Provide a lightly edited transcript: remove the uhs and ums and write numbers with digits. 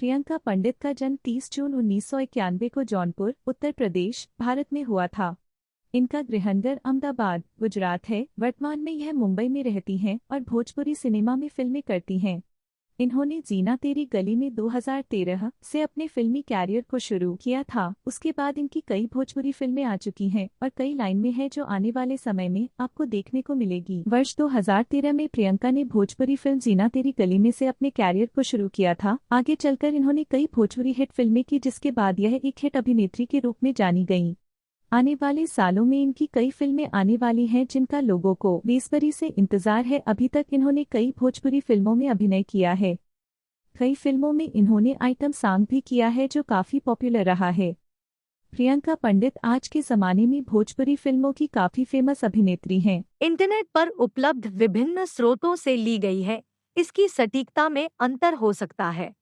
प्रियंका पंडित का जन्म 30 जून 1991 को जौनपुर, उत्तर प्रदेश, भारत में हुआ था। इनका गृहनगर अहमदाबाद, गुजरात है। वर्तमान में यह मुंबई में रहती हैं और भोजपुरी सिनेमा में फिल्में करती हैं। इन्होंने जीना तेरी गली में 2013 से अपने फिल्मी कैरियर को शुरू किया था। उसके बाद इनकी कई भोजपुरी फिल्में आ चुकी हैं और कई लाइन में है जो आने वाले समय में आपको देखने को मिलेगी। वर्ष 2013 में प्रियंका ने भोजपुरी फिल्म जीना तेरी गली में से अपने कैरियर को शुरू किया था। आगे चलकर इन्होंने कई भोजपुरी हिट फिल्में की, जिसके बाद यह एक हिट अभिनेत्री के रूप में जानी गयी। आने वाले सालों में इनकी कई फिल्में आने वाली हैं, जिनका लोगों को बेसब्री से इंतजार है। अभी तक इन्होंने कई भोजपुरी फिल्मों में अभिनय किया है। कई फिल्मों में इन्होंने आइटम सॉन्ग भी किया है, जो काफी पॉपुलर रहा है। प्रियंका पंडित आज के जमाने में भोजपुरी फिल्मों की काफी फेमस अभिनेत्री हैं। इंटरनेट पर उपलब्ध विभिन्न स्रोतों से ली गई है। इसकी सटीकता में अंतर हो सकता है।